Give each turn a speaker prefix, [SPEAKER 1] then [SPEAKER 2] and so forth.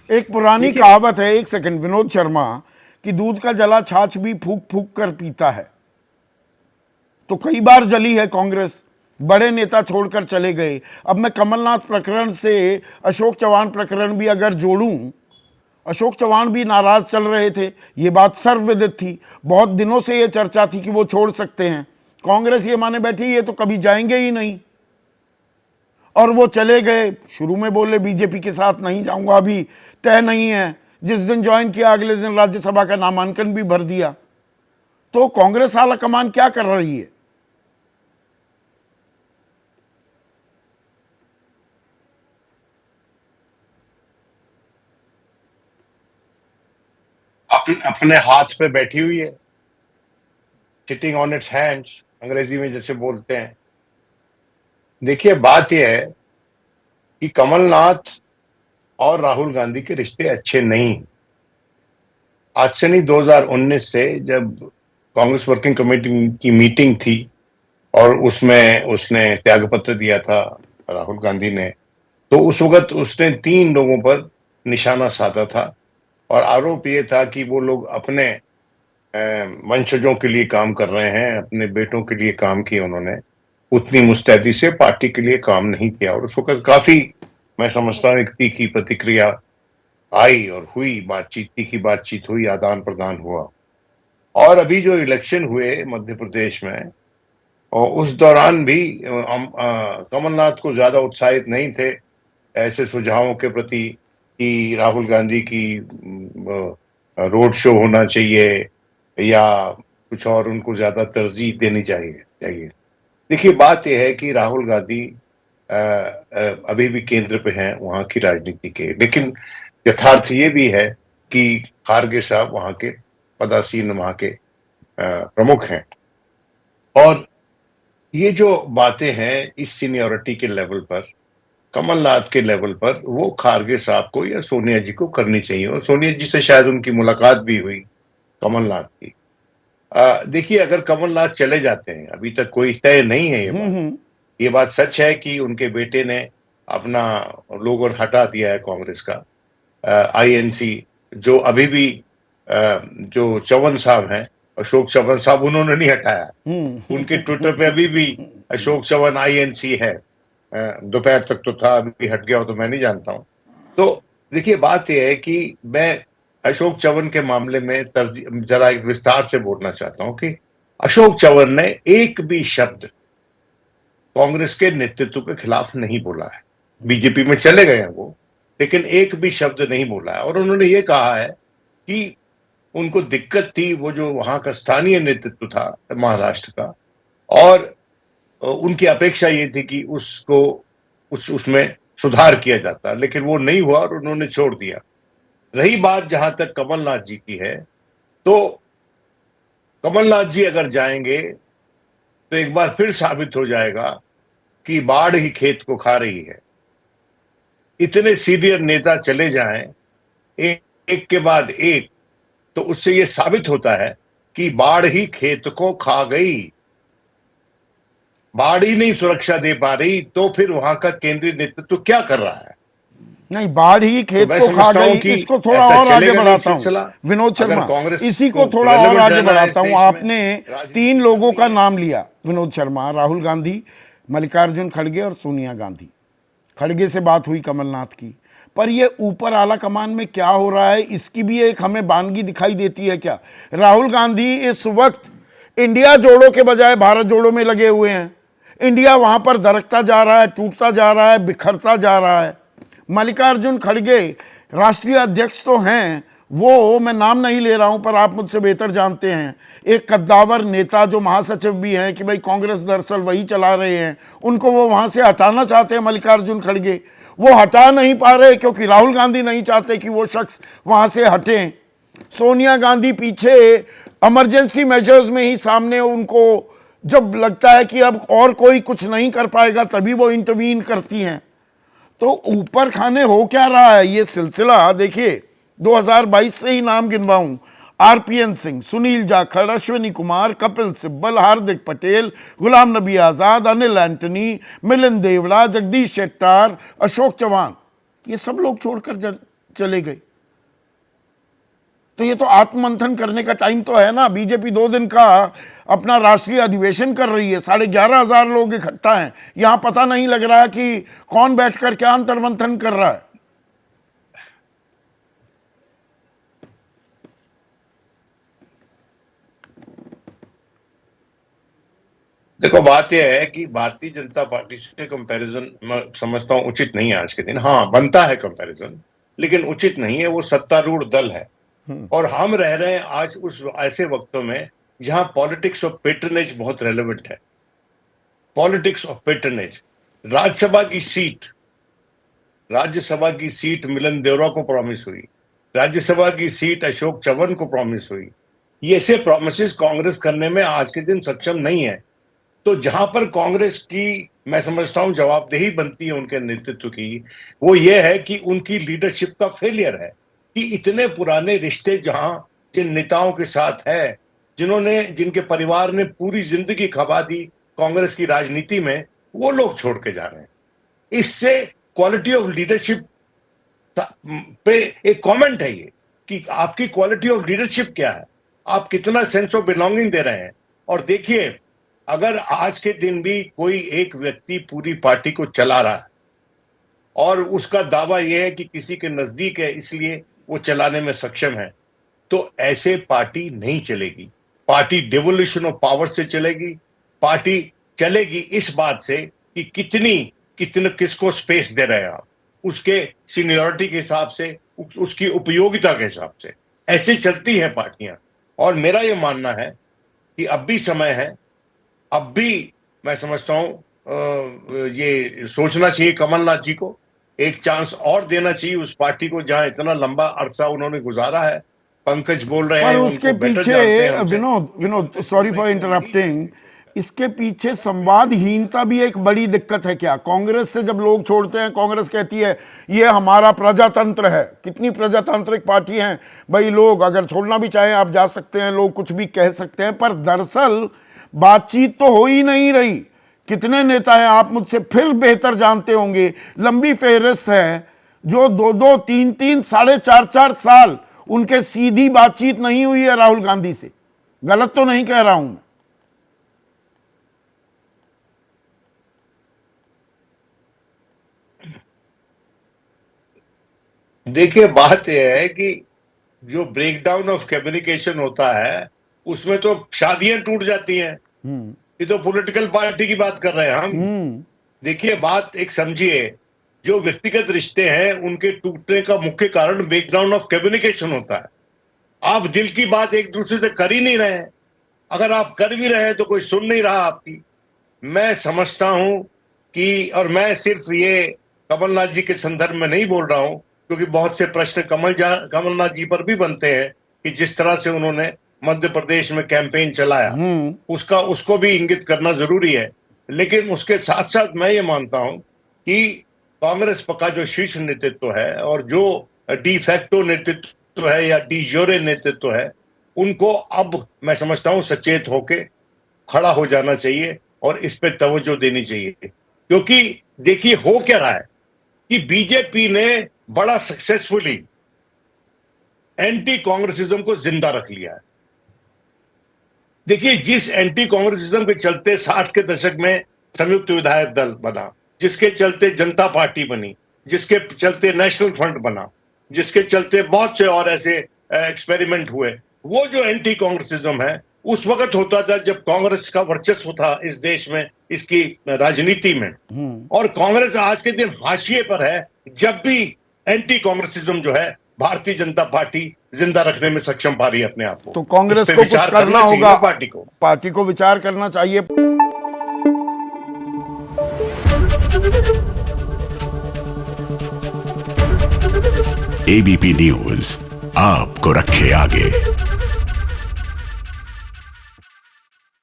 [SPEAKER 1] एक पुरानी कहावत है, एक सेकंड विनोद शर्मा, कि दूध का जला छाछ भी फूक फूक कर पीता है। तो कई बार जली है कांग्रेस, बड़े नेता छोड़कर चले गए। अब मैं कमलनाथ प्रकरण से अशोक चव्हाण प्रकरण भी अगर जोड़ूं, अशोक चव्हाण भी नाराज चल रहे थे, ये बात सर्वविदित थी, बहुत दिनों से ये चर्चा थी कि वो छोड़ सकते हैं। कांग्रेस ये माने बैठी ये तो कभी जाएंगे ही नहीं, और वो चले गए। शुरू में बोले बीजेपी के साथ नहीं जाऊंगा, अभी तय नहीं है। जिस दिन ज्वाइन किया अगले दिन राज्यसभा का नामांकन भी भर दिया। तो कांग्रेस आला कमान क्या कर रही है?
[SPEAKER 2] अपने हाथ पे बैठी हुई है, सिटिंग ऑन इट्स हैंड्स, अंग्रेजी में जैसे बोलते हैं। देखिए, बात यह है कि कमलनाथ और राहुल गांधी के रिश्ते अच्छे नहीं। आज से नहीं, 2019 से जब कांग्रेस वर्किंग कमेटी की मीटिंग थी और उसमें उसने त्यागपत्र दिया था राहुल गांधी ने, तो उस वक्त उसने 3 लोगों पर निशाना साधा था और आरोप ये था कि वो लोग अपने वंशजों के लिए काम कर रहे हैं, अपने बेटों के लिए काम किया उन्होंने, उतनी मुस्तैदी से पार्टी के लिए काम नहीं किया। और उस वक्त काफी, मैं समझता हूँ, एक तीखी प्रतिक्रिया आई और हुई, तीखी बातचीत हुई, आदान प्रदान हुआ। और अभी जो इलेक्शन हुए मध्य प्रदेश में, और उस दौरान भी कमलनाथ को ज्यादा उत्साहित नहीं थे ऐसे सुझावों के प्रति कि राहुल गांधी की रोड शो होना चाहिए या कुछ और, उनको ज्यादा तरजीह देनी चाहिए। देखिए, बात यह है कि राहुल गांधी अभी भी केंद्र पे हैं वहां की राजनीति के, लेकिन यथार्थ ये भी है कि खारगे साहब वहां के पदासीन, वहां के प्रमुख हैं। और ये जो बातें हैं इस सीनियोरिटी के लेवल पर, कमलनाथ के लेवल पर, वो खारगे साहब को या सोनिया जी को करनी चाहिए। और सोनिया जी से शायद उनकी मुलाकात भी हुई कमलनाथ की। देखिए, अगर कमलनाथ चले जाते हैं, अभी तक कोई तय नहीं है ये बात सच है कि उनके बेटे ने अपना लोगो हटा दिया है कांग्रेस का, आईएनसी, जो अभी भी जो चौहान साहब हैं, अशोक चौहान साहब, उन्होंने नहीं हटाया। उनके ट्विटर पे अभी भी अशोक चौहान आईएनसी है। दोपहर तक तो था, अभी हट गया हो तो मैं नहीं जानता हूं। तो देखिए, बात यह है कि मैं अशोक चौहान के मामले में जरा एक विस्तार से बोलना चाहता हूं कि अशोक चौहान ने एक भी शब्द कांग्रेस के नेतृत्व के खिलाफ नहीं बोला है। बीजेपी में चले गए हैं वो, लेकिन एक भी शब्द नहीं बोला है। और उन्होंने ये कहा है कि उनको दिक्कत थी वो जो वहां का स्थानीय नेतृत्व था महाराष्ट्र का, और उनकी अपेक्षा ये थी कि उसको उसमें सुधार किया जाता, लेकिन वो नहीं हुआ और उन्होंने छोड़ दिया। रही बात जहां तक कमलनाथ जी की है, तो कमलनाथ जी अगर जाएंगे तो एक बार फिर साबित हो जाएगा कि बाढ़ ही खेत को खा रही है। इतने सीनियर नेता चले जाएं एक, एक के बाद एक, तो उससे यह साबित होता है कि बाढ़ ही खेत को खा गई। बाढ़ ही नहीं सुरक्षा दे पा रही, तो फिर वहां का केंद्रीय नेतृत्व क्या कर रहा है?
[SPEAKER 1] नहीं, बाढ़ ही खेत
[SPEAKER 2] तो
[SPEAKER 1] को खा गई। इसको थोड़ा और आगे बढ़ाता हूं विनोद शर्मा, इसी को थोड़ा और आगे बढ़ाता हूं। आपने 3 लोगों का नाम लिया विनोद शर्मा, राहुल गांधी, मल्लिकार्जुन खड़गे और सोनिया गांधी। खड़गे से बात हुई कमलनाथ की, पर ये ऊपर आला कमान में क्या हो रहा है इसकी भी एक हमें बानगी दिखाई देती है क्या? राहुल गांधी इस वक्त इंडिया जोड़ो के बजाय भारत जोड़ो में लगे हुए हैं। इंडिया वहां पर दरकता जा रहा है, टूटता जा रहा है, बिखरता जा रहा है। मल्लिकार्जुन खड़गे राष्ट्रीय अध्यक्ष तो हैं, वो मैं नाम नहीं ले रहा हूं पर आप मुझसे बेहतर जानते हैं, एक कद्दावर नेता जो महासचिव भी हैं कि भाई कांग्रेस दरअसल वही चला रहे हैं, उनको वो वहां से हटाना चाहते हैं। मल्लिकार्जुन खड़गे वो हटा नहीं पा रहे क्योंकि राहुल गांधी नहीं चाहते कि वो शख्स वहां से हटें। सोनिया गांधी पीछे इमरजेंसी मेजर्स में ही सामने, उनको जब लगता है कि अब और कोई कुछ नहीं कर पाएगा तभी वो इंटरवीन करती हैं। तो ऊपर खाने हो क्या रहा है ये सिलसिला? देखिए, 2022 से ही नाम गिनवाऊं, आरपीएन सिंह, सुनील जाखड़, अश्विनी कुमार, कपिल सिब्बल, हार्दिक पटेल, गुलाम नबी आजाद, अनिल एंटनी, मिलिंद देवड़ा, जगदीश शेट्टार, अशोक चव्हाण, ये सब लोग छोड़कर चले गए। तो ये तो आत्ममंथन करने का टाइम तो है ना। बीजेपी 2 दिन का अपना राष्ट्रीय अधिवेशन कर रही है, 11,500 लोग इकट्ठा हैं, यहां पता नहीं लग रहा कि कौन बैठकर क्या अंतर्मंथन कर रहा है।
[SPEAKER 2] देखो, बात यह है कि भारतीय जनता पार्टी से कंपैरिजन मैं समझता हूं उचित नहीं है आज के दिन। हाँ, बनता है कंपैरिजन, लेकिन उचित नहीं है। वो सत्तारूढ़ दल है और हम रह रहे हैं आज उस ऐसे वक्तों में जहां पॉलिटिक्स ऑफ पेट्रनेज बहुत रेलेवेंट है। Politics of patronage. राज्यसभा की सीट मिलन देवरा को प्रॉमिस हुई, राज्यसभा की सीट अशोक चव्हाण को प्रॉमिस हुई। ये ऐसे प्रॉमिसेस कांग्रेस करने में आज के दिन सक्षम नहीं है। तो जहां पर कांग्रेस की मैं समझता हूं जवाबदेही बनती है उनके नेतृत्व की, वो ये है कि उनकी लीडरशिप का फेलियर है कि इतने पुराने रिश्ते जहां जिन नेताओं के साथ है, जिनके परिवार ने पूरी जिंदगी खपा दी कांग्रेस की राजनीति में, वो लोग छोड़ के जा रहे हैं। इससे क्वालिटी ऑफ लीडरशिप पे एक कमेंट है ये कि आपकी क्वालिटी ऑफ लीडरशिप क्या है, आप कितना सेंस ऑफ बिलोंगिंग दे रहे हैं। और देखिए, अगर आज के दिन भी कोई एक व्यक्ति पूरी पार्टी को चला रहा है और उसका दावा यह है कि किसी के नजदीक है इसलिए वो चलाने में सक्षम है, तो ऐसे पार्टी नहीं चलेगी। पार्टी डिवोल्यूशन ऑफ पावर से चलेगी। पार्टी चलेगी इस बात से कि किसको स्पेस दे रहे हैं आप, उसके सीनियरिटी के हिसाब से, उसकी उपयोगिता के हिसाब से। ऐसे चलती हैं पार्टियां। और मेरा यह मानना है कि अब भी समय है, अब भी मैं समझता हूं ये सोचना चाहिए कमलनाथ जी को, एक चांस और देना चाहिए उस पार्टी को जहां इतना लंबा अरसा उन्होंने गुजारा है। पंकज बोल रहे हैं
[SPEAKER 1] पर उसके पीछे विनोद सॉरी फॉर इंटरप्टिंग, इसके पीछे संवादहीनता भी एक बड़ी दिक्कत है क्या? कांग्रेस से जब लोग छोड़ते हैं, कांग्रेस कहती है ये हमारा प्रजातंत्र है। कितनी प्रजातांत्रिक पार्टी हैं भाई, लोग अगर छोड़ना भी चाहे आप जा सकते हैं, लोग कुछ भी कह सकते हैं, पर दरअसल बातचीत तो हो ही नहीं रही। कितने नेता हैं, आप मुझसे फिर बेहतर जानते होंगे, लंबी फेहरिस्त है, जो 2-2, 3-3, 4.5 साल उनके सीधी बातचीत नहीं हुई है राहुल गांधी से। गलत तो नहीं कह रहा हूं।
[SPEAKER 2] देखिए, बात यह है कि जो ब्रेकडाउन ऑफ कम्युनिकेशन होता है उसमें तो शादियां टूट जाती हैं। ये तो पॉलिटिकल पार्टी की बात कर रहे हैं हम। देखिए, बात एक समझिए, जो व्यक्तिगत रिश्ते हैं उनके टूटने का मुख्य कारण ब्रेकडाउन ऑफ कम्युनिकेशन होता है। आप दिल की बात एक दूसरे से कर ही नहीं रहे हैं। अगर आप कर भी रहे हैं तो कोई सुन नहीं रहा आपकी। मैं समझता हूं कि, और मैं सिर्फ ये कमलनाथ जी के संदर्भ में नहीं बोल रहा हूं, क्योंकि बहुत से प्रश्न कमलनाथ जी पर भी बनते हैं कि जिस तरह से उन्होंने मध्य प्रदेश में कैंपेन चलाया, उसको भी इंगित करना जरूरी है। लेकिन उसके साथ साथ मैं ये मानता हूं कि कांग्रेस का जो शीर्ष नेतृत्व है और जो डी फैक्टो नेतृत्व है या डी यूरे नेतृत्व है, उनको अब मैं समझता हूं सचेत होके खड़ा हो जाना चाहिए और इस पे तवज्जो देनी चाहिए। क्योंकि देखिए, हो क्या रहा है कि बीजेपी ने बड़ा सक्सेसफुली एंटी कांग्रेसिज्म को जिंदा रख लिया है। देखिए, जिस एंटी कांग्रेसिज्म के चलते 60 के दशक में संयुक्त विधायक दल बना, जिसके चलते जनता पार्टी बनी, जिसके चलते नेशनल फ्रंट बना, जिसके चलते बहुत से और ऐसे एक्सपेरिमेंट हुए, वो जो एंटी कांग्रेसिज्म है उस वक्त होता था जब कांग्रेस का वर्चस्व था इस देश में, इसकी राजनीति में। और कांग्रेस आज के दिन हाशिए पर है जब भी एंटी कांग्रेसिज्म जो है भारतीय जनता पार्टी जिंदा रखने में सक्षम पा रही है अपने आप को।
[SPEAKER 1] तो कांग्रेस को कुछ करना होगा, पार्टी को विचार करना चाहिए।
[SPEAKER 3] एबीपी न्यूज आपको रखे आगे।